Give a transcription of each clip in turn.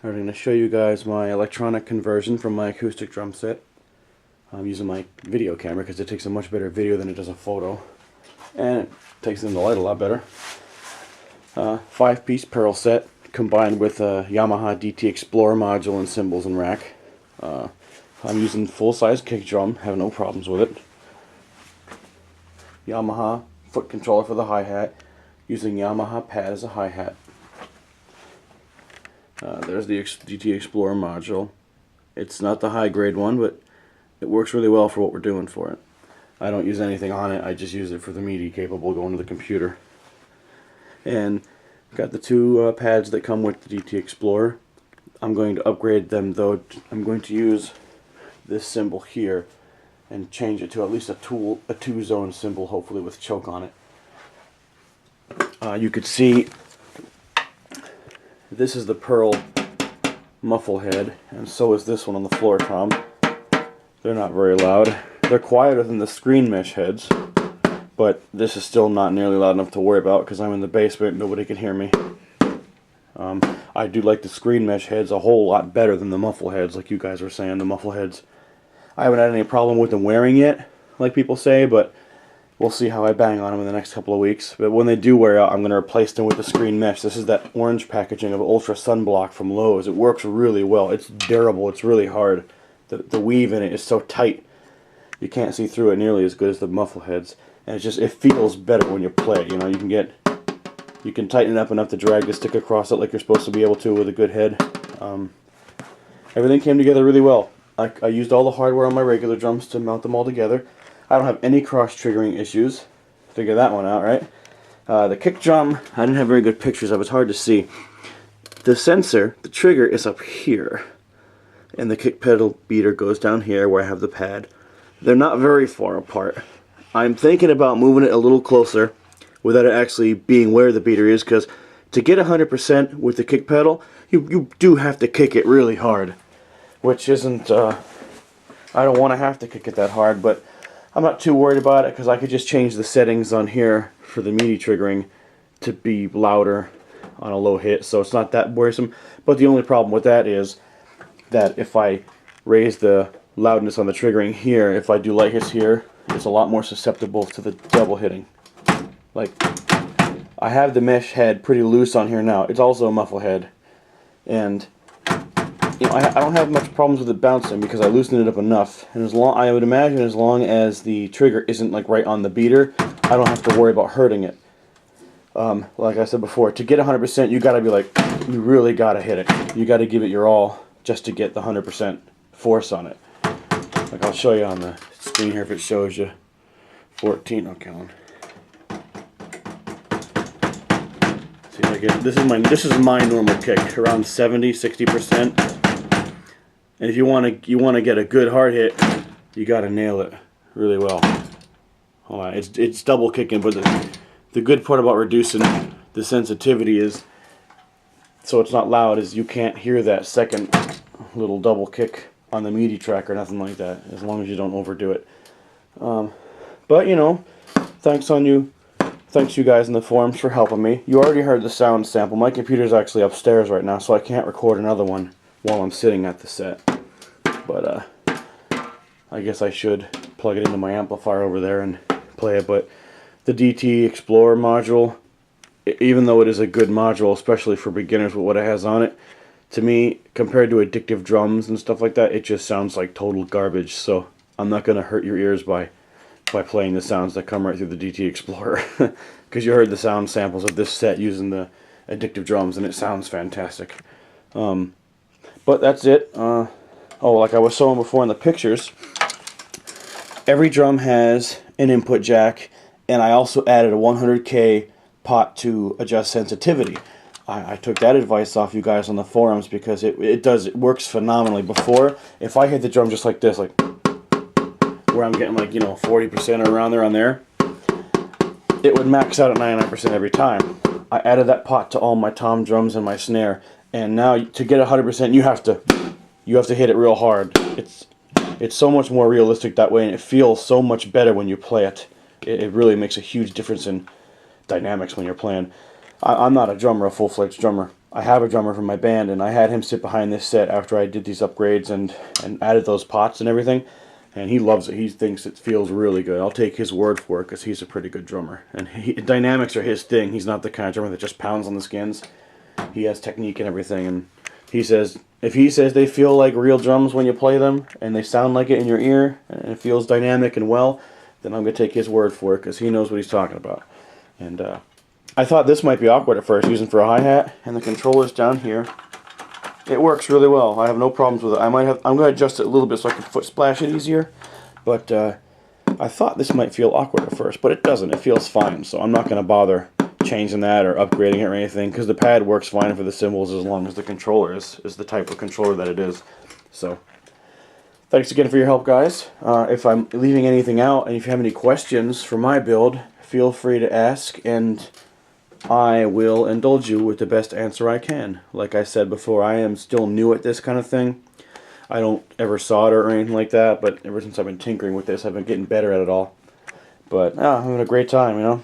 I'm going to show you guys my electronic conversion from my acoustic drum set. I'm using my video camera because it takes a much better video than it does a photo, and it takes in the light a lot better. 5-piece Pearl set combined with a Yamaha DT Explorer module and cymbals and rack. I'm using full-size kick drum, have no problems with it. Yamaha foot controller for the hi-hat, using Yamaha pad as a hi-hat. There's the DT Explorer module. It's not the high-grade one, but it works really well for what we're doing for it. I don't use anything on it, I just use it for the MIDI capable going to the computer. And got the two pads that come with the DT Explorer. I'm going to upgrade them though. I'm going to use this cymbal here and change it to at least a two-zone cymbal, hopefully with choke on it. You could see this is the Pearl muffle head, and so is this one on the floor tom. They're not very loud. They're quieter than the screen mesh heads, but this is still not nearly loud enough to worry about because I'm in the basement, nobody can hear me. I do like the screen mesh heads a whole lot better than the muffle heads, like you guys were saying. The muffle heads, I haven't had any problem with them wearing yet, like people say, but we'll see how I bang on them in the next couple of weeks. But when they do wear out, I'm going to replace them with the screen mesh. This is that orange packaging of Ultra Sunblock from Lowe's. It works really well. It's durable. It's really hard. The weave in it is so tight, you can't see through it nearly as good as the muffle heads. And it feels better when you play it. You know, you can tighten it up enough to drag the stick across it like you're supposed to be able to with a good head. Everything came together really well. I used all the hardware on my regular drums to mount them all together. I don't have any cross-triggering issues. Figure that one out, right? The kick drum, I didn't have very good pictures of it. It's hard to see. The sensor, the trigger, is up here. And the kick pedal beater goes down here where I have the pad. They're not very far apart. I'm thinking about moving it a little closer without it actually being where the beater is, because to get 100% with the kick pedal, you do have to kick it really hard. Which isn't, I don't want to have to kick it that hard, but I'm not too worried about it because I could just change the settings on here for the MIDI triggering to be louder on a low hit, so it's not that worrisome. But the only problem with that is that if I raise the loudness on the triggering here, if I do light hits here, it's a lot more susceptible to the double hitting. Like, I have the mesh head pretty loose on here now. It's also a muffle head, and you know, I don't have much problems with it bouncing because I loosened it up enough. And I would imagine as long as the trigger isn't like right on the beater, I don't have to worry about hurting it. Like I said before, to get 100%, you gotta be like, you really gotta hit it. You gotta give it your all just to get the 100% force on it. Like I'll show you on the screen here if it shows you. 14. Okay, on. See if I get this is my normal kick, around 70-60%. And if you want to get a good hard hit, you got to nail it really well. Hold on, it's double kicking, but the good part about reducing the sensitivity is, so it's not loud, is you can't hear that second little double kick on the MIDI track or nothing like that, as long as you don't overdo it. But you know, thanks you guys in the forums for helping me. You already heard the sound sample. My computer's actually upstairs right now, so I can't record another one while I'm sitting at the set. But I guess I should plug it into my amplifier over there and play it. But the DT Explorer module, even though it is a good module, especially for beginners with what it has on it, to me, compared to addictive drums and stuff like that, it just sounds like total garbage. So I'm not going to hurt your ears by playing the sounds that come right through the DT Explorer. Because you heard the sound samples of this set using the addictive drums, and it sounds fantastic. But that's it. Oh, like I was showing before in the pictures, every drum has an input jack, and I also added a 100K pot to adjust sensitivity. I took that advice off you guys on the forums because it works phenomenally. Before, if I hit the drum just like this, like where I'm getting like, you know, 40% or around there, it would max out at 99% every time. I added that pot to all my tom drums and my snare, and now to get 100%, you have to hit it real hard. It's so much more realistic that way, and it feels so much better when you play it. It really makes a huge difference in dynamics when you're playing. I'm not a drummer, a full-fledged drummer. I have a drummer from my band, and I had him sit behind this set after I did these upgrades and added those pots and everything, and he loves it. He thinks it feels really good. I'll take his word for it because he's a pretty good drummer, and dynamics are his thing. He's not the kind of drummer that just pounds on the skins. He has technique and everything, and he says if he says they feel like real drums when you play them and they sound like it in your ear and it feels dynamic and well, then I'm going to take his word for it because he knows what he's talking about. And I thought this might be awkward at first, using for a hi-hat, and the controller's down here. It works really well. I have no problems with it. I'm going to adjust it a little bit so I can foot splash it easier, but I thought this might feel awkward at first, but it doesn't. It feels fine, so I'm not going to bother changing that or upgrading it or anything, because the pad works fine for the cymbals as long as the controller is the type of controller that it is. So thanks again for your help, guys. If I'm leaving anything out and if you have any questions for my build, feel free to ask and I will indulge you with the best answer I can. Like I said before, I am still new at this kind of thing. I don't ever solder or anything like that, but ever since I've been tinkering with this, I've been getting better at it all. But I'm having a great time, you know.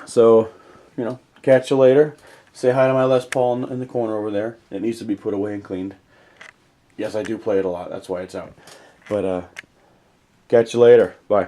So, you know, catch you later. Say hi to my Les Paul in the corner over there. It needs to be put away and cleaned. Yes, I do play it a lot. That's why it's out. But catch you later. Bye.